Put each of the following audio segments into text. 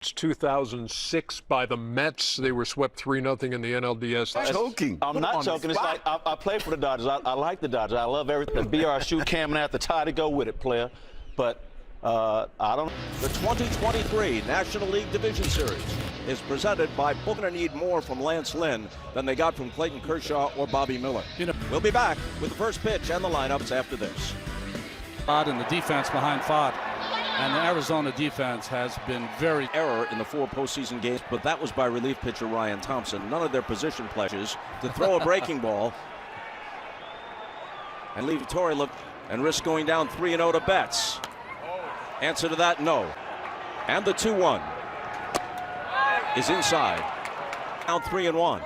It's 2006 by the Mets. They were swept 3-0 in the NLDS. Joking. I'm not joking. It's like I play for the Dodgers. I like the Dodgers. I love everything. The BR shoe cam and at the tie to go with it, player. But I don't. The 2023 National League Division Series is presented by They're going to need more from Lance Lynn than they got from Clayton Kershaw or Bobby Miller. We'll be back with the first pitch and the lineups after this. And the defense behind Fod. And the Arizona defense has been very Error in the 4 postseason games, but that was by relief pitcher Ryan Thompson. None of their position pledges to throw a breaking ball and leave Torrey look and risk going down 3-0 to Betts. Answer to that, no. And the 2-1 is inside. Now 3-1.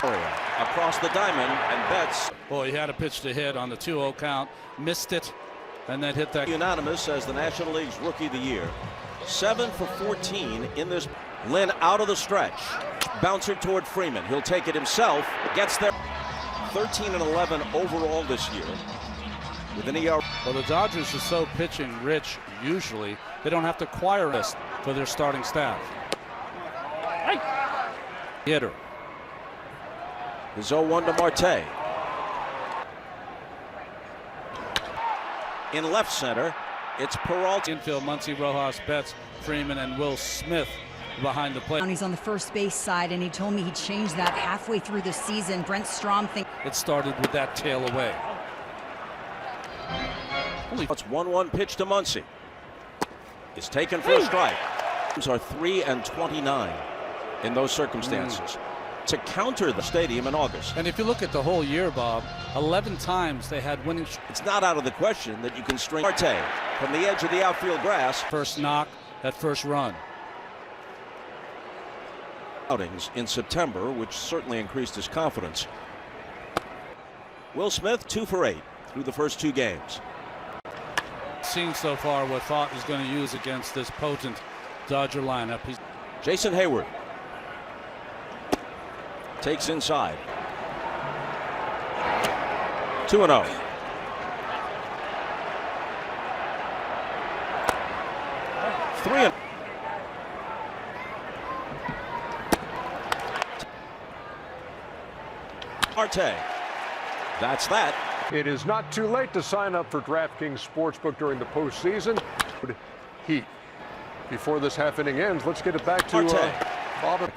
Across the diamond, and Betts. Boy, he had a pitch to hit on the 2-0 count, missed it, and then hit that. Unanimous as the National League's Rookie of the Year. 7 for 14 in this. Lynn out of the stretch. Bouncer toward Freeman. He'll take it himself. Gets there. 13-11 overall this year. With an ER. Well, the Dodgers are so pitching rich usually, they don't have to acquire this for their starting staff. Hitter. His 0-1 to Marte. In left center, it's Peralta. Infield, Muncy, Rojas, Betts, Freeman, and Will Smith behind the plate. He's on the first base side, and he told me he changed that halfway through the season. Brent Strom thinks it started with that tail away. It's 1-1 pitch to Muncy. It's taken for a strike. Are 3-29 in those circumstances. To counter the stadium in August. And if you look at the whole year, Bob, 11 times they had winning. It's not out of the question that you can string Marte from the edge of the outfield grass. First knock, that first run. Outings in September, which certainly increased his confidence. Will Smith 2 for 8 through the first 2 games. Seen so far what Fott is going to use against this potent Dodger lineup. Jason Hayward takes inside. 2-0. Three. Marte. That's that. It is not too late to sign up for DraftKings Sportsbook during the postseason. Heat. Before this half inning ends, let's get it back to Bob.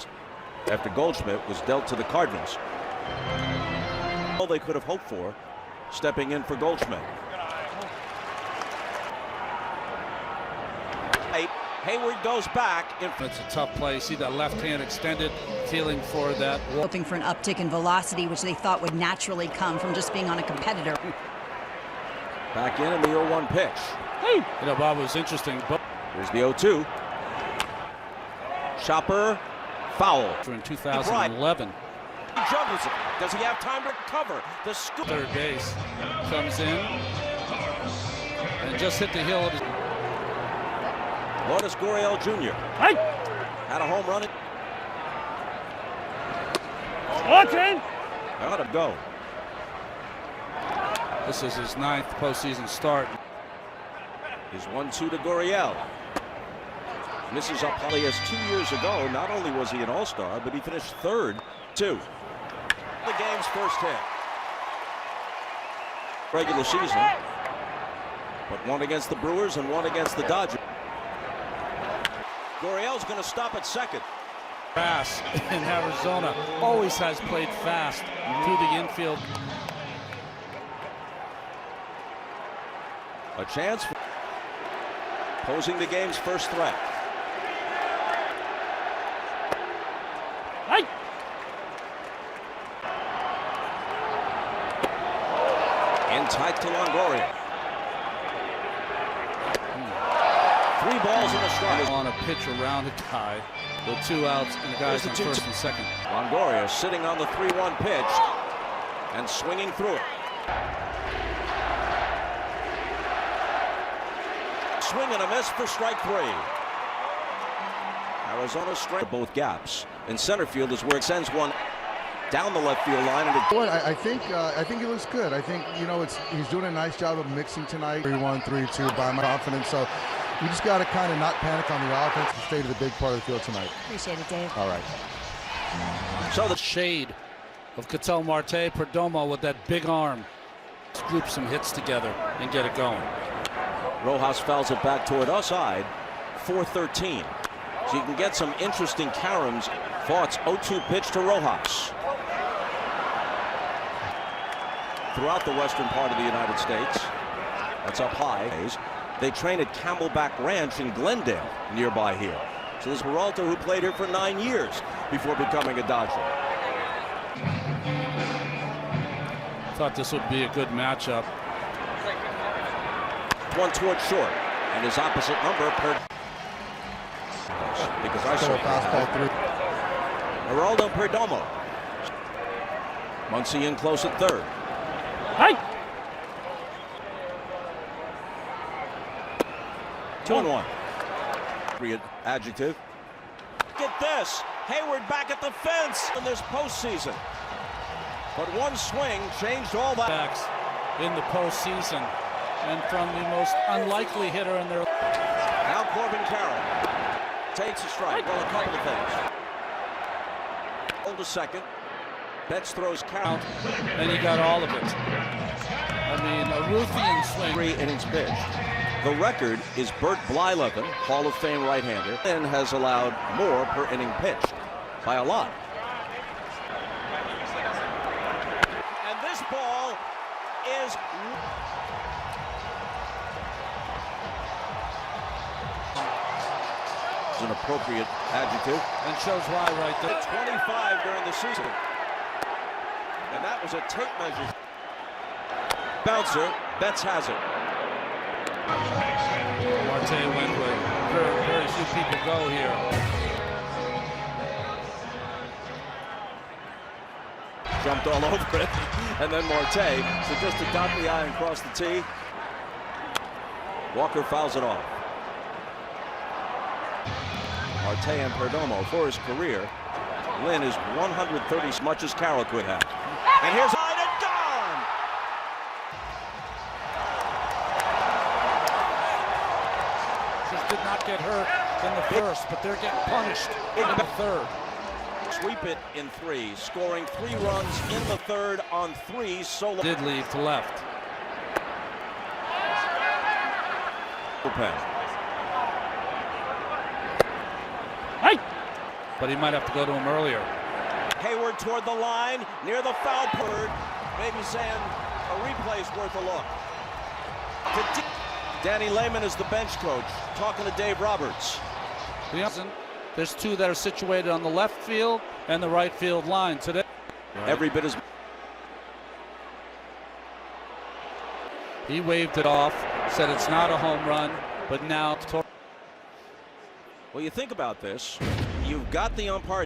After Goldschmidt was dealt to the Cardinals. All they could have hoped for, stepping in for Goldschmidt. Hayward goes back. It's a tough play. See that left hand extended, feeling for that. hoping for an uptick in velocity, which they thought would naturally come from just being on a competitor. Back in the 0-1 pitch. Hey. You know, Bob, it was interesting. Here's the 0-2. Chopper. Foul. In 2011. He juggles it. Does he have time to recover? The scoop. Third base comes in and just hit the hill of his. Lourdes Gurriel Jr. Hey. Had a home run. Watching. Let him go. This is his 9th postseason start. His 1-2 to Gurriel. Misses up Holly as 2 years ago. Not only was he an all-star, but he finished 3rd, too. The game's first hit. Regular season. But 1 against the Brewers and 1 against the Dodgers. Gurriel's going to stop at second. Grass in Arizona always has played fast through the infield. A chance for posing the game's first threat. Hey. In tight to Longoria. 3 balls and a strike. On a pitch around a tie. The 2 outs and the guys on first and second. Longoria sitting on the 3-1 pitch and swinging through it. Swing and a miss for strike 3. Arizona strike both gaps. In center field is where it sends one down the left field line. And I think he looks good. I think, you know, he's doing a nice job of mixing tonight. 3-1, 3-2 by my confidence. So You just got to kind of not panic on the offense and stay to the big part of the field tonight. Appreciate it, Dave. All right. So the shade of Ketel Marte, Perdomo with that big arm. Let's group some hits together and get it going. Rojas fouls it back toward us side, 4-13. So you can get some interesting caroms. Vaught's 0-2 pitch to Rojas. Throughout the western part of the United States, that's up high. They train at Camelback Ranch in Glendale, nearby here. So there's Peralta, who played here for 9 years before becoming a Dodger. Thought this would be a good matchup. One toward short, and his opposite number per. Because I saw fastball through. Geraldo Perdomo. Muncy in close at third. Hey! 2-1. Adjective. Get this. Hayward back at the fence in this postseason. But one swing changed all that. Backs in the postseason, and from the most unlikely hitter in their. Now Corbin Carroll takes a strike. Well, a couple of things. Hold a second. Betts throws Carroll. And he got all of it. I mean, a Ruthian swing. 3 innings pitched. The record is Bert Blyleven, Hall of Fame right-hander, and has allowed more per inning pitched by a lot. And this ball is an appropriate adjective. And shows why right there. 25 during the season. And that was a tape measure. Bouncer, Betts has it. Marte went with very few people go here. Jumped all over it. And then Marte, so just to dot the I and cross the T. Walker fouls it off. Marte and Perdomo for his career. Lynn is 130 as much as Carroll could have. And here's line and gone! Just did not get hurt in the first, but they're getting punished in the third. Sweep it in 3, scoring 3 runs in the third on 3 solo. Did leave to left. Bullpen. Hey! But he might have to go to him earlier. Hayward toward the line, near the foul bird. Maybe saying a replay's worth a look. Danny Lehman is the bench coach, talking to Dave Roberts. There's 2 that are situated on the left field and the right field line today. Every bit as. He waved it off, said it's not a home run, but now. Well, you think about this. You've got the umpire.